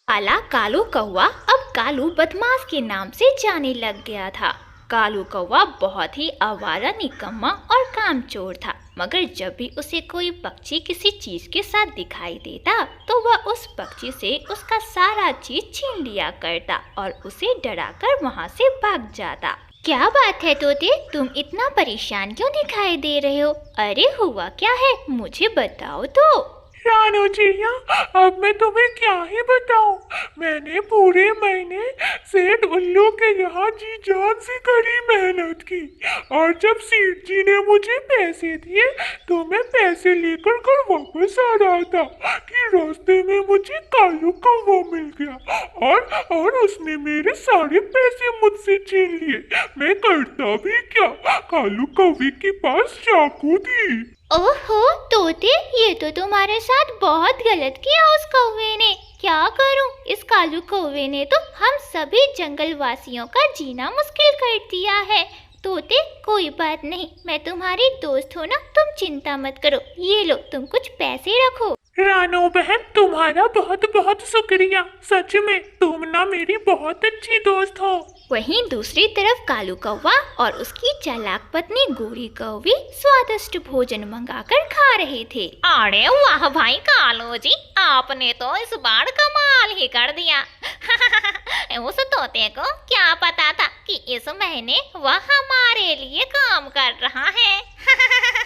काला कालू कौवा अब कालू बदमाश के नाम से जाने लग गया था। कालू कौवा बहुत ही आवारा, निकम्मा और कामचोर था, मगर जब भी उसे कोई पक्षी किसी चीज के साथ दिखाई देता तो वह उस पक्षी से उसका सारा चीज छीन लिया करता और उसे डराकर वहाँ से भाग जाता। क्या बात है तोते, तुम इतना परेशान क्यों दिखाई दे रहे हो? अरे हुआ क्या है, मुझे बताओ तो। रानू चिड़िया, अब मैं तुम्हें क्या ही बताऊं। मैंने पूरे महीने सेठ उल्लू के यहाँ जी जान से कड़ी मेहनत की, और जब सेठ जी ने मुझे पैसे दिए तो मैं पैसे लेकर घर वापस आ रहा था कि रास्ते में मुझे कालू कौवा मिल गया और उसने मेरे सारे पैसे मुझसे छीन लिए। मैं करता भी क्या, कालू कौवे के पास चाकू थी। ओहो तोते, ये तो तुम्हारे साथ बहुत गलत किया उस कौवे ने। क्या करूं, इस कालू कौवे ने तो हम सभी जंगल वासियों का जीना मुश्किल कर दिया है। तोते कोई बात नहीं, मैं तुम्हारी दोस्त हूँ ना, तुम चिंता मत करो। ये लो, तुम कुछ पैसे रखो। रानो बहन, तुम्हारा बहुत बहुत शुक्रिया। सच में तुम ना मेरी बहुत अच्छी दोस्त हो। वहीं दूसरी तरफ कालू कौवा और उसकी चालाक पत्नी गोरी कौवी स्वादिष्ट भोजन मंगाकर खा रहे थे। अरे वाह भाई कालू जी, आपने तो इस बार कमाल ही कर दिया। उस तोते को क्या पता था कि इस महीने वह हमारे लिए काम कर रहा है।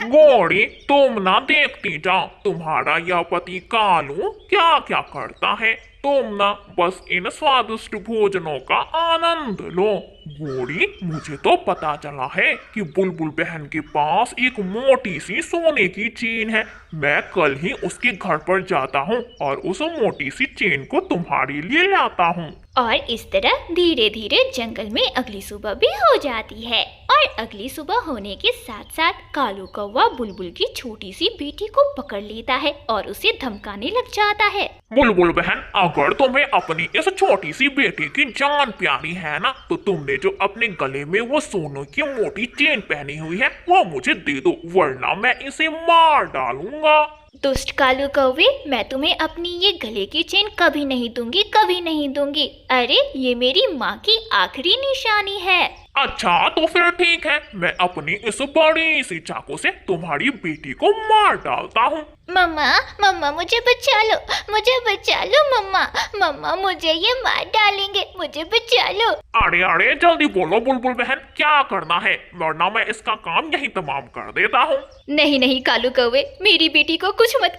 गोरी, तुम ना देखती जाओ तुम्हारा यह पति कालू क्या क्या करता है। तुम ना बस इन स्वादिष्ट भोजनों का आनंद लो। गोरी, मुझे तो पता चला है कि बुलबुल बहन के पास एक मोटी सी सोने की चेन है। मैं कल ही उसके घर पर जाता हूँ और उस मोटी सी चेन को तुम्हारे लिए लाता हूँ। और इस तरह धीरे धीरे जंगल में अगली सुबह भी हो जाती है। और अगली सुबह होने के साथ साथ कालू कौवा बुलबुल की छोटी सी बेटी को पकड़ लेता है और उसे धमकाने लग जाता है। बुलबुल बहन, अगर तुम्हें अपनी इस छोटी सी बेटी की जान प्यारी है ना, तो तुमने जो अपने गले में वो सोने की मोटी चेन पहनी हुई है वो मुझे दे दो, वरना मैं इसे मार डालूंगा। दुष्ट कालू कौवे, मैं तुम्हें अपनी ये गले की चेन कभी नहीं दूंगी, कभी नहीं दूंगी। अरे ये मेरी माँ की आखिरी निशानी है। अच्छा तो फिर ठीक है, मैं अपनी इस बड़ी सी चाकू से तुम्हारी बेटी को मार डालता हूँ। मम्मा मम्मा मुझे बचा लो मम्मा, मम्मा मुझे ये मार डालेंगे, मुझे बचा लो। अरे जल्दी बोलो बुलबुल बहन, क्या करना है, वरना मैं इसका काम यही तमाम कर देता हूँ। नहीं कालू कौवे, मेरी बेटी को कुछ मत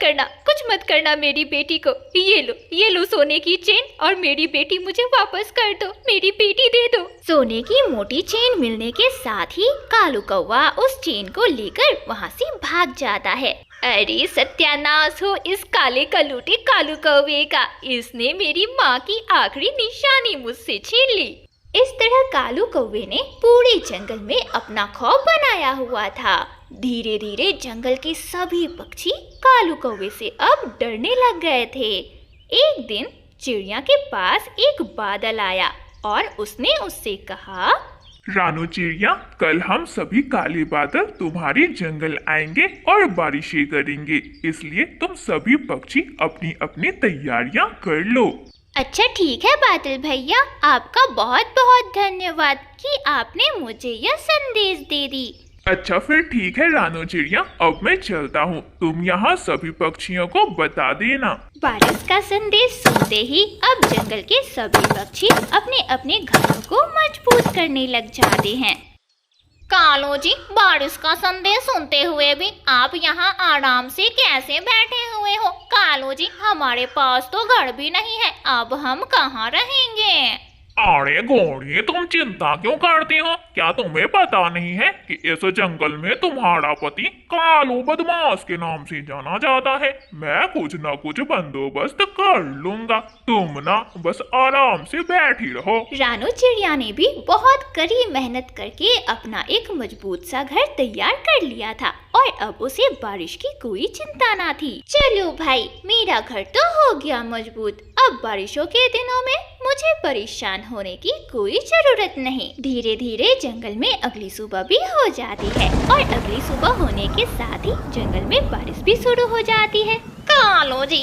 करना मेरी बेटी को। ये लो सोने की चेन, और मेरी बेटी मुझे वापस कर दो, मेरी बेटी दे दो। सोने की मोटी चेन मिलने के साथ ही कालू कौवा उस चेन को लेकर वहाँ से भाग जाता है। अरे सत्यानाश हो इस काले कलूटे कालू कौवे का, इसने मेरी माँ की आखिरी निशानी मुझसे छीन ली। इस तरह कालू कौवे ने पूरे जंगल में अपना खौफ बनाया हुआ था। धीरे धीरे जंगल के सभी पक्षी कालू कौवे से अब डरने लग गए थे। एक दिन चिड़िया के पास एक बादल आया और उसने उससे कहा, रानू चिड़िया, कल हम सभी काले बादल तुम्हारे जंगल आएंगे और बारिशें करेंगे, इसलिए तुम सभी पक्षी अपनी अपनी तैयारियां कर लो। अच्छा ठीक है बादल भैया, आपका बहुत बहुत धन्यवाद कि आपने मुझे यह संदेश दे दी। अच्छा फिर ठीक है रानू चिड़िया, अब मैं चलता हूँ, तुम यहाँ सभी पक्षियों को बता देना। बारिश का संदेश सुनते ही अब जंगल के सभी पक्षी अपने अपने घरों को मजबूत करने लग जाते हैं। कालू जी, बारिश का संदेश सुनते हुए भी आप यहाँ आराम से कैसे बैठे हुए हो? कालू जी, हमारे पास तो घर भी नहीं है, अब हम कहाँ रहेंगे? अरे गोरी, तुम चिंता क्यों करती हो? क्या तुम्हें पता नहीं है कि इस जंगल में तुम्हारा पति कालू बदमाश के नाम से जाना जाता है? मैं कुछ न कुछ बंदोबस्त कर लूंगा, तुम ना बस आराम से बैठी रहो। रानू चिड़िया ने भी बहुत कड़ी मेहनत करके अपना एक मजबूत सा घर तैयार कर लिया था और अब उसे बारिश की कोई चिंता ना थी। चलो भाई, मेरा घर तो हो गया मजबूत, अब बारिशों के दिनों में मुझे परेशान होने की कोई जरूरत नहीं। धीरे धीरे जंगल में अगली सुबह भी हो जाती है और अगली सुबह होने के साथ ही जंगल में बारिश भी शुरू हो जाती है। कालो जी,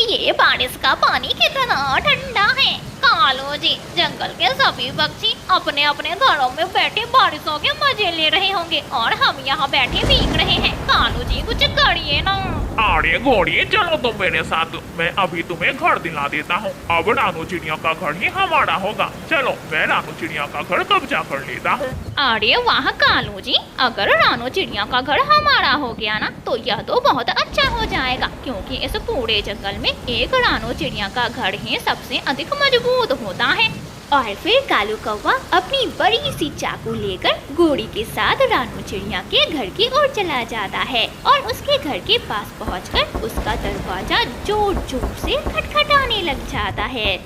ये बारिश का पानी कितना ठंडा है। कालो जी, जंगल के सभी पक्षी अपने अपने घरों में बैठे बारिशों के मजे ले रहे होंगे और हम यहाँ बैठे भीग रहे हैं। कालो जी कुछ करिए ना। अरे घोड़िए, चलो तुम मेरे साथ, मैं अभी तुम्हें घर दिला देता हूँ। अब रानू चिड़िया का घर ही हमारा होगा। चलो मैं रानू चिड़िया का घर कब्जा कर लेता हूँ। अरे वाह कालू जी, अगर रानू चिड़िया का घर हमारा हो गया ना तो यह तो बहुत अच्छा हो जाएगा, क्योंकि इस पूरे जंगल में एक रानू चिड़िया का घर ही सबसे अधिक मजबूत होता है। और फिर कालू कौवा अपनी बड़ी सी चाकू लेकर घोड़ी के साथ रानू चिड़िया के घर की ओर चला जाता है और उसके घर के पास पहुंचकर उसका दरवाजा जोर जोर से खटखटाने लग जाता है।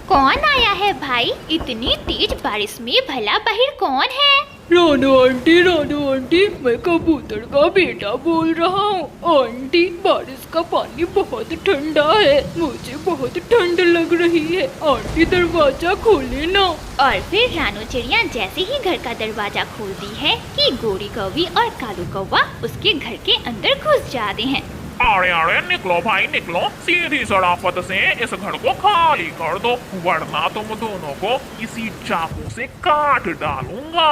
कौन आया है भाई? इतनी तेज बारिश में भला बाहर कौन है? रानू आंटी, मैं कबूतर का बेटा बोल रहा हूँ। आंटी, बारिश का पानी बहुत ठंडा है, मुझे बहुत ठंड लग रही है। आंटी दरवाजा खोले ना। और फिर रानू चिड़िया जैसे ही घर का दरवाजा खोलती है कि गोरी कौवी और कालू कौवा उसके घर के अंदर घुस जाते हैं। अरे अरे निकलो भाई निकलो, सीधी शराफत से इस घर को खाली कर दो, वरना तुम दोनों को इसी चाकू से काट डालूंगा।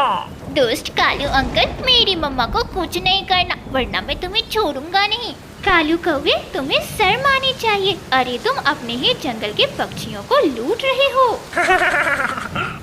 दोस्त कालू अंकल, मेरी मम्मा को कुछ नहीं करना, वरना मैं तुम्हें छोड़ूंगा नहीं। कालू कौवे, तुम्हें शर्म आनी चाहिए। अरे तुम अपने ही जंगल के पक्षियों को लूट रहे हो।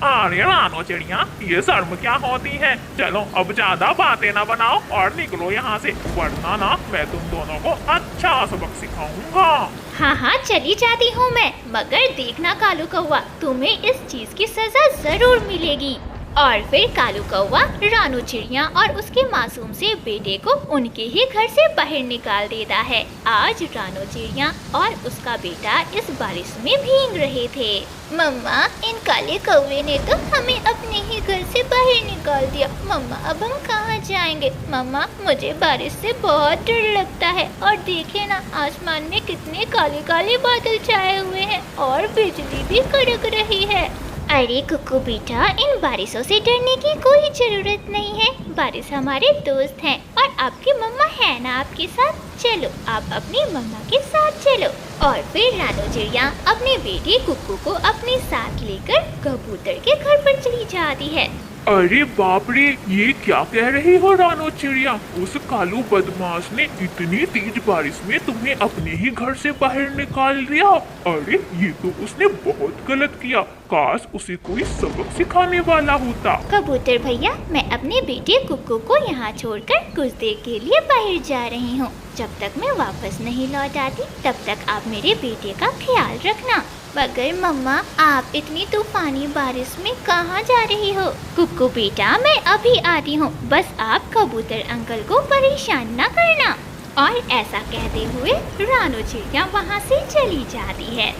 अरे रानू चिड़िया, ये शर्म क्या होती है? चलो अब ज्यादा बातें ना बनाओ और निकलो यहाँ से, वरना ना मैं तुम दोनों को अच्छा सबक सिखाऊंगा। हाँ हाँ, चली जाती हूँ मैं, मगर देखना कालू कौवा, तुम्हें इस चीज की सजा जरूर मिलेगी। और फिर कालू कौवा रानू चिड़िया और उसके मासूम से बेटे को उनके ही घर से बाहर निकाल देता है। आज रानू चिड़िया और उसका बेटा इस बारिश में भीग रहे थे। मम्मा, इन काले कौवे ने तो हमें अपने ही घर से बाहर निकाल दिया। मम्मा, अब हम कहाँ जाएंगे? मम्मा, मुझे बारिश से बहुत डर लगता है। और देखिए ना, आसमान में कितने काले काले बादल छाए हुए हैं और बिजली भी कड़क रही है। अरे कुकू बेटा, इन बारिशों से डरने की कोई जरूरत नहीं है। बारिश हमारे दोस्त हैं और आपकी मम्मा है ना आपके साथ। चलो, आप अपनी मम्मा के साथ चलो। और फिर रानू चिड़िया अपने बेटे कुकू को अपने साथ लेकर कबूतर के घर पर चली जाती है। अरे बाप रे, ये क्या कह रही हो रानू चिड़िया? उस कालू बदमाश ने इतनी तेज बारिश में तुम्हें अपने ही घर से बाहर निकाल दिया। अरे ये तो उसने बहुत गलत किया, काश उसे कोई सबक सिखाने वाला होता। कबूतर भैया, मैं अपने बेटे कुकू को यहाँ छोड़कर कुछ देर के लिए बाहर जा रही हूँ। जब तक मैं वापस नहीं लौट आती तब तक आप मेरे बेटे का ख्याल रखना। मगर मम्मा, आप इतनी तूफानी बारिश में कहाँ जा रही हो? कुकू बेटा, मैं अभी आती हूँ, बस आप कबूतर अंकल को परेशान न करना। और ऐसा कहते हुए रानू चिड़िया वहाँ से चली जाती है।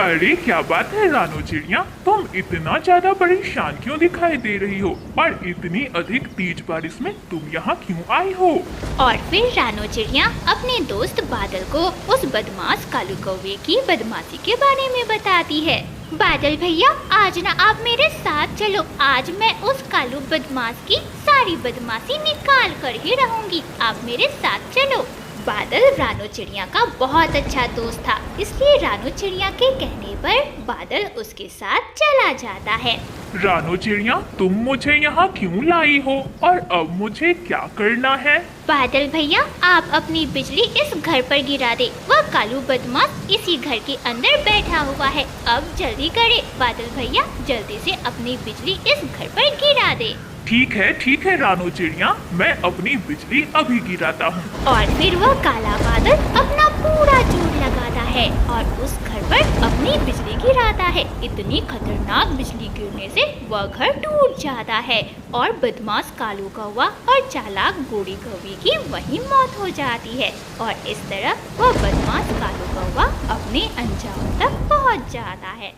अरे क्या बात है रानू चिड़िया, तुम इतना ज्यादा परेशान क्यों दिखाई दे रही हो? और इतनी अधिक तेज बारिश में तुम यहाँ क्यों आई हो? और फिर रानू चिड़िया अपने दोस्त बादल को उस बदमाश कालू कौवे की बदमाशी के बारे में बताती है। बादल भैया, आज ना आप मेरे साथ चलो। आज मैं उस कालू बदमाश की सारी बदमाशी निकाल कर ही रहूंगी। आप मेरे साथ चलो। बादल रानू चिड़िया का बहुत अच्छा दोस्त था, इसलिए रानू चिड़िया के कहने पर बादल उसके साथ चला जाता है। रानू चिड़िया, तुम मुझे यहाँ क्यों लाई हो और अब मुझे क्या करना है? बादल भैया, आप अपनी बिजली इस घर पर गिरा दे। वह कालू बदमाश इसी घर के अंदर बैठा हुआ है। अब जल्दी करे बादल भैया, जल्दी से अपनी बिजली इस घर पर गिरा दे। ठीक है रानू चिड़िया, मैं अपनी बिजली अभी गिराता हूँ। और फिर वह काला बादल अपना पूरा जोर लगाता है और उस घर पर अपनी बिजली गिराता है। इतनी खतरनाक बिजली गिरने से वह घर टूट जाता है और बदमाश कालू कौवा और चालाक गोरी कौवी की वहीं मौत हो जाती है। और इस तरह वह बदमाश कालू कौवा अपने अंजाम तक पहुँच जाता है।